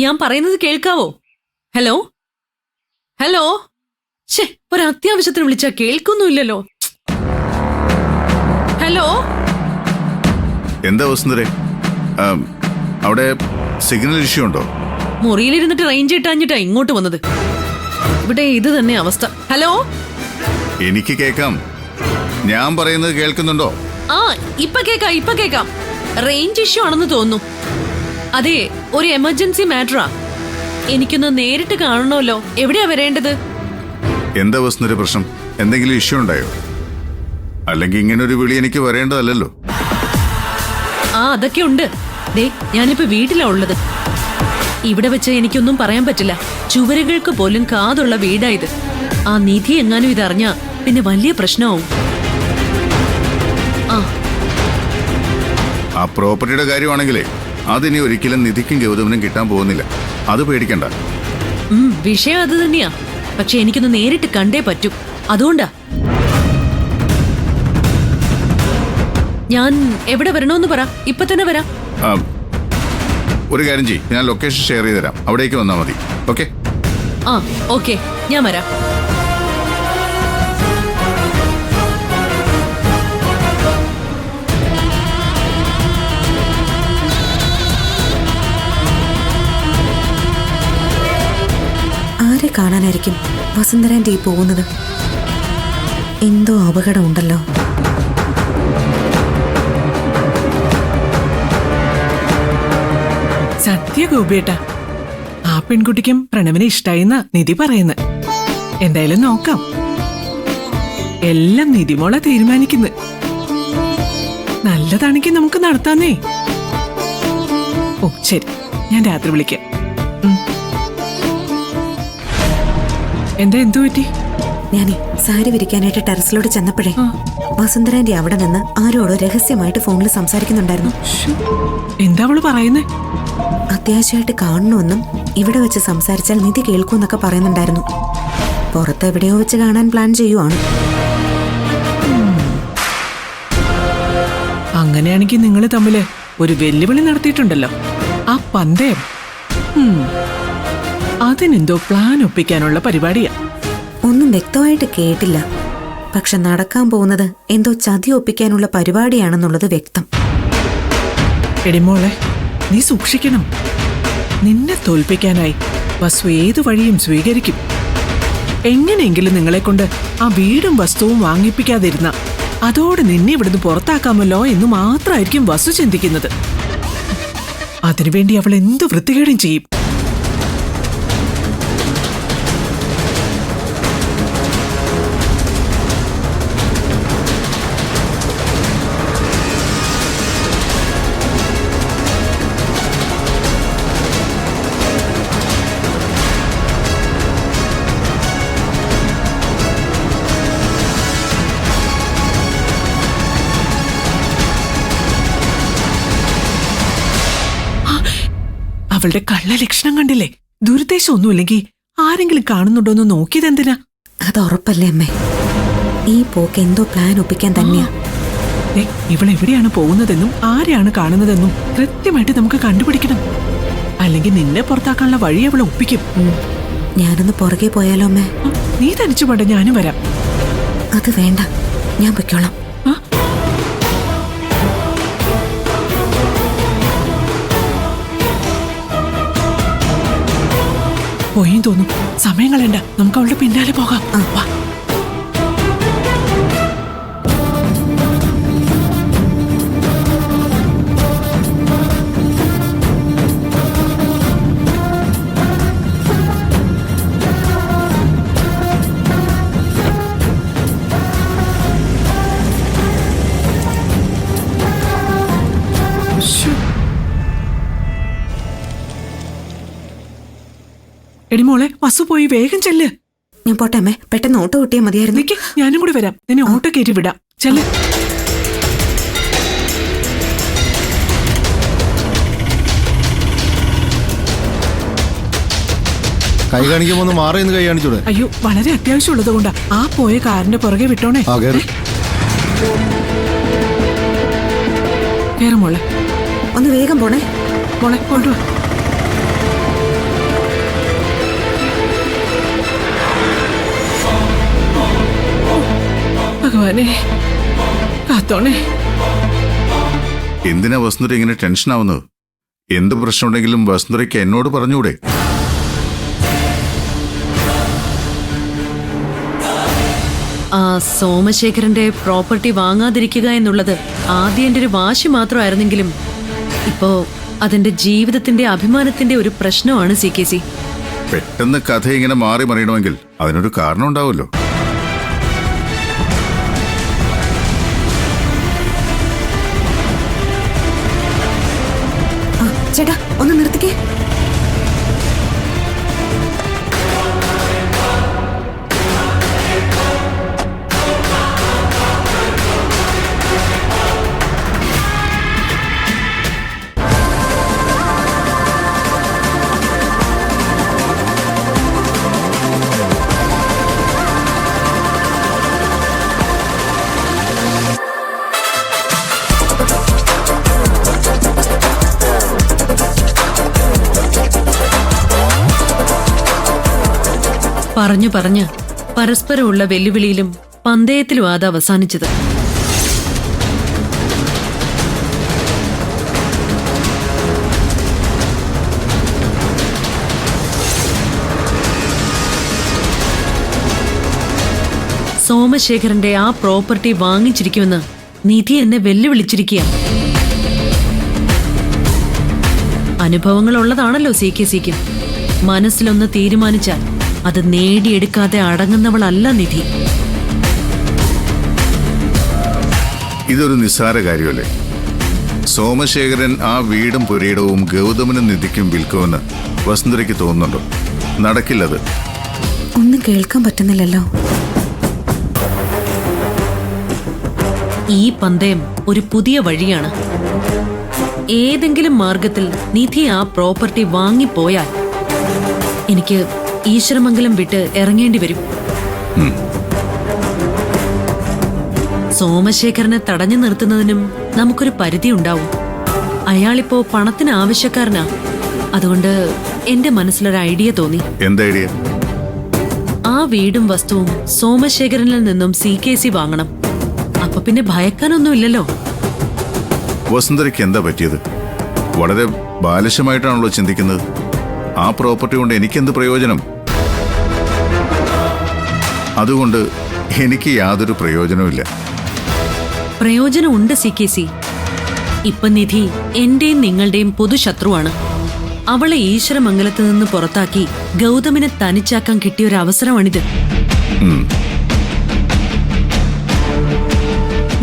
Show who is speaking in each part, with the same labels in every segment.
Speaker 1: ഞാൻ പറയുന്നത് കേൾക്കാവോ? Hello hello. ശേ, ഒരു അത്യാവശ്യത്തിന് വിളിച്ചാ കേൾക്കൊന്നുമില്ലല്ലോ. ഹലോ.
Speaker 2: എന്താ വസുന്ധരെ, അവിടെ സിഗ്നൽ ഇഷ്യൂ ഉണ്ടോ?
Speaker 1: മുറിയിലിരുന്നിട്ട് റേഞ്ച് കിട്ടാഞ്ഞിട്ടാ ഇങ്ങോട്ട് വന്നത്. ഇവിടെ ഇത് തന്നെ അവസ്ഥ. ഹലോ.
Speaker 2: എനിക്ക് കേക്കാം. ഞാൻ പറയുന്നത് കേൾക്കുന്നുണ്ടോ?
Speaker 1: ആ, ഇപ്പൊ കേക്കാം. റേഞ്ച് ഇഷ്യൂ ആണെന്ന് തോന്നുന്നു. അതെ, ഒരു എമർജൻസി മാറ്ററാ. എനിക്കൊന്ന് നേരിട്ട് കാണണമല്ലോ. എവിടെയാ വരേണ്ടത്?
Speaker 2: എന്താ വസുന്ധര പ്രശ്നം? എന്തെങ്കിലും ഇഷ്യൂ ഉണ്ടായോ? അല്ലെങ്കിൽ ഇങ്ങനെ ഒരു വിളി എനിക്ക് വരേണ്ടതല്ലോ.
Speaker 1: ആ, അതൊക്കെ ഉണ്ട്. ദേ, ഞാനിപ്പോ വീട്ടിലാ ഉള്ളത്. ഇവിടെ വെച്ച് എനിക്കൊന്നും പറയാൻ പറ്റില്ല. ചുവരുകൾക്ക് പോലും കാതുള്ള വീടായത്. ആ നിധി എങ്ങാനും ഇതറിഞ്ഞാ പിന്നെ വലിയ പ്രശ്നമാവും.
Speaker 2: ആ പ്രോപ്പർട്ടിയുടെ കാര്യമാണെങ്കിലേ അതിനി ഒരിക്കലും നിധിക്കും ഗൗതമനും കിട്ടാൻ പോകുന്നില്ല. അത് പേടിക്കണ്ട.
Speaker 1: വിഷയം അത് തന്നെയാ. പക്ഷെ എനിക്കൊന്ന് നേരിട്ട് കണ്ടേ പറ്റൂ. അതുകൊണ്ടാ. ഞാൻ എവിടെ വരണോന്ന് പറ, ഇപ്പൊ തന്നെ വരാം.
Speaker 2: ഒരു കാര്യം ചെയ്യ്, ഞാൻ ലൊക്കേഷൻ ഷെയർ ചെയ്ത് തരാം. അവിടേക്ക് വന്നാൽ മതി. ഓക്കെ?
Speaker 1: ആ, ഓക്കെ, ഞാൻ വരാം.
Speaker 3: ആരെ കാണാനായിരിക്കും വസുന്ധരാൻ്റെ ഈ പോകുന്നത്? എന്തോ അപകടം ഉണ്ടല്ലോ.
Speaker 4: സത്യ ഗോപിയേട്ടാ, ആ പെൺകുട്ടിക്കും പ്രണവിനെ ഇഷ്ടായിന്ന നിധി പറയുന്നത്. എന്തായാലും നോക്കാം. എല്ലാം നിധിമോളെ തീരുമാനിക്കുന്നു. നല്ലതാണെങ്കിൽ നമുക്ക് നടത്താന്നേ. ഓ ശരി, ഞാൻ രാത്രി വിളിക്കാം. എന്തു പറ്റി?
Speaker 3: ഞാനേ സാരി വിരിക്കാനായിട്ട് ടെറസിലോട്ട് ചെന്നപ്പോഴേ വസുന്ധരാൻ്റെ അവിടെ നിന്ന് ആരോടോ രഹസ്യമായിട്ട് ഫോണിൽ സംസാരിക്കുന്നുണ്ടായിരുന്നു.
Speaker 4: എന്താ അവള് പറയുന്നേ?
Speaker 3: അത്യാവശ്യമായിട്ട് കാണണമെന്നും ഇവിടെ വെച്ച് സംസാരിച്ചാൽ നിധി കേൾക്കൂന്നൊക്കെ പറയുന്നുണ്ടായിരുന്നു. പുറത്ത് എവിടെയോ വെച്ച് കാണാൻ പ്ലാൻ ചെയ്യുവാണ്.
Speaker 4: അങ്ങനെയാണെങ്കിൽ നിങ്ങൾ തമ്മില് ഒരു വെല്ലുവിളി നടത്തിയിട്ടുണ്ടല്ലോ, ആ പന്തയം. അതിനെന്തോ പ്ലാൻ ഒപ്പിക്കാനുള്ള പരിപാടിയാ.
Speaker 3: ഒന്നും വ്യക്തമായിട്ട് കേട്ടില്ല. പക്ഷെ നടക്കാൻ പോകുന്നത് എന്തോ ചതി ഒപ്പിക്കാനുള്ള പരിപാടിയാണെന്നുള്ളത് വ്യക്തം.
Speaker 4: എടിമോളെ, നീ സൂക്ഷിക്കണം. നിന്നെ തോൽപ്പിക്കാനായി വസു ഏതു വഴിയും സ്വീകരിക്കും. എങ്ങനെയെങ്കിലും നിങ്ങളെ കൊണ്ട് ആ വീടും വസ്തുവും വാങ്ങിപ്പിക്കാതിരുന്ന അതോടെ നിന്നെ ഇവിടുന്ന് പുറത്താക്കാമല്ലോ എന്ന് മാത്രമായിരിക്കും വസു ചിന്തിക്കുന്നത്. അതിനുവേണ്ടി അവൾ എന്ത് വൃത്തികേടും ചെയ്യും. അവളുടെ കള്ള ലക്ഷണം കണ്ടില്ലേ? ദുരുദ്ദേശം ഒന്നുമില്ലെങ്കിൽ ആരെങ്കിലും കാണുന്നുണ്ടോന്ന് നോക്കിയതെന്തിനാ?
Speaker 3: അത് ഉറപ്പല്ലേ അമ്മേ, ഈ പോക്ക് എന്തോ പ്ലാൻ ഒപ്പിക്കാൻ തന്നെയാ.
Speaker 4: ഇവളെവിടെയാണ് പോകുന്നതെന്നും ആരെയാണ് കാണുന്നതെന്നും കൃത്യമായിട്ട് നമുക്ക് കണ്ടുപിടിക്കണം. അല്ലെങ്കിൽ നിന്നെ പുറത്താക്കാനുള്ള വഴി അവളെ ഒപ്പിക്കും.
Speaker 3: ഞാനൊന്ന് പുറകെ പോയാലോ അമ്മേ?
Speaker 4: നീ തനിച്ചു പോണ്ട, ഞാനും വരാം.
Speaker 3: അത് വേണ്ട, ഞാൻ പൊയ്ക്കോളാം.
Speaker 4: പോയും തോന്നും. സമയം കളയണ്ട, നമുക്ക് അവളുടെ പിന്നാലെ പോകാം. വാ. എടിമോളെ, വസു പോയി, വേഗം ചെല്ല്.
Speaker 3: ഞാൻ പോട്ടെ അമ്മേ, പെട്ടെന്ന് ഓട്ടോ കിട്ടിയാൽ മതിയായിരുന്നു.
Speaker 4: ഞാനും കൂടി വരാം. നിന്നെ ഓട്ടോ കയറ്റി വിടാം. ചെല്ല്.
Speaker 5: കൈ കാണിക്കുമ്പോ മാറി കൈ കാണിച്ചൂടെ?
Speaker 4: അയ്യോ, വളരെ അത്യാവശ്യമുള്ളത് കൊണ്ടാ. ആ പോയ കാറിന്റെ പുറകെ വിട്ടോണേ.
Speaker 3: ഒന്ന് വേഗം പോണേ.
Speaker 4: മോളെ കൊണ്ടുവാ. ഭഗവാനെ കാത്തോണേ.
Speaker 2: എന്തിനാ വസുന്ധര ഇങ്ങനെ ടെൻഷൻ ആവുന്നത്? എന്ത് പ്രശ്നമുണ്ടെങ്കിലും വസുന്ധരയ്ക്ക് എന്നോട് പറഞ്ഞൂടെ?
Speaker 1: ആ സോമശേഖരന്റെ പ്രോപ്പർട്ടി വാങ്ങാതിരിക്കുക എന്നുള്ളത് ആദ്യം എൻ്റെ ഒരു വാശി മാത്രമായിരുന്നെങ്കിലും ഇപ്പോ അതെന്റെ ജീവിതത്തിന്റെ അഭിമാനത്തിന്റെ ഒരു പ്രശ്നമാണ് CKC.
Speaker 2: പെട്ടെന്ന് കഥ ഇങ്ങനെ മാറി മറിയണമെങ്കിൽ അതിനൊരു കാരണം ഉണ്ടാവുമല്ലോ.
Speaker 3: ചേട്ടാ ഒന്ന് നിർത്തിക്കേ.
Speaker 1: പറഞ്ഞു പറഞ്ഞ് പരസ്പരമുള്ള വെല്ലുവിളിയിലും പന്തയത്തിലും അത് അവസാനിച്ചത്. സോമശേഖരന്റെ ആ പ്രോപ്പർട്ടി വാങ്ങിച്ചിരിക്കുമെന്ന് നിധി എന്നെ വെല്ലുവിളിച്ചിരിക്കുക. അനുഭവങ്ങളുള്ളതാണല്ലോ CKCക്ക്. മനസ്സിലൊന്ന് തീരുമാനിച്ചാൽ അത് നേടിയെടുക്കാതെ അടങ്ങുന്നവളല്ല നിധി.
Speaker 2: ഇതൊരു നിസ്സാര കാര്യമല്ലേ? സോമശേഖരൻ ആ വീടും പുരയിടവും ഗൗതമനും നിധിക്കും വിൽക്കുമെന്ന് വസുന്ധരയ്ക്ക് തോന്നുന്നുണ്ടോ? നടക്കില്ലത്.
Speaker 3: ഒന്നും കേൾക്കാൻ പറ്റുന്നില്ലല്ലോ.
Speaker 1: ഈ പന്തയം ഒരു പുതിയ വഴിയാണ്. ഏതെങ്കിലും മാർഗത്തിൽ നിധി ആ പ്രോപ്പർട്ടി വാങ്ങിപ്പോയാൽ എനിക്ക് ഈശ്വരമംഗലം വിട്ട് ഇറങ്ങേണ്ടി വരും. സോമശേഖരനെ തടഞ്ഞു നിർത്തുന്നതിനും നമുക്കൊരു പരിധി ഉണ്ടാവും. അയാളിപ്പോ പണത്തിന് ആവശ്യക്കാരനാ. അതുകൊണ്ട് എന്റെ മനസ്സിലൊരു ഐഡിയ തോന്നി.
Speaker 2: എന്താ ഐഡിയ?
Speaker 1: ആ വീടും വസ്തുവും സോമശേഖരനിൽ നിന്നും CKC വാങ്ങണം. അപ്പൊ പിന്നെ ഭയക്കാനൊന്നുമില്ലല്ലോ.
Speaker 2: വസുന്ധരയ്ക്ക് എന്താ പറ്റിയത്? വളരെ ബാലിശമായിട്ടാണല്ലോ ചിന്തിക്കുന്നത്. ആ പ്രോപ്പർട്ടി കൊണ്ട് എനിക്കെന്ത് പ്രയോജനം? അതുകൊണ്ട് എനിക്ക് യാതൊരു പ്രയോജനവുമില്ല.
Speaker 1: പ്രയോജനമുണ്ട് CKC. ഇപ്പൊ നിധി എന്റെയും നിങ്ങളുടെയും പൊതുശത്രുവാണ്. അവളെ ഈശ്വരമംഗലത്ത് നിന്ന് പുറത്താക്കി ഗൗതമിനെ തനിച്ചാക്കാൻ കിട്ടിയ ഒരു അവസരമാണിത്.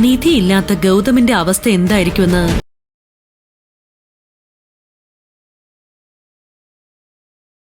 Speaker 1: നിധിയില്ലാത്ത ഗൗതമിന്റെ അവസ്ഥ എന്തായിരിക്കുമെന്ന്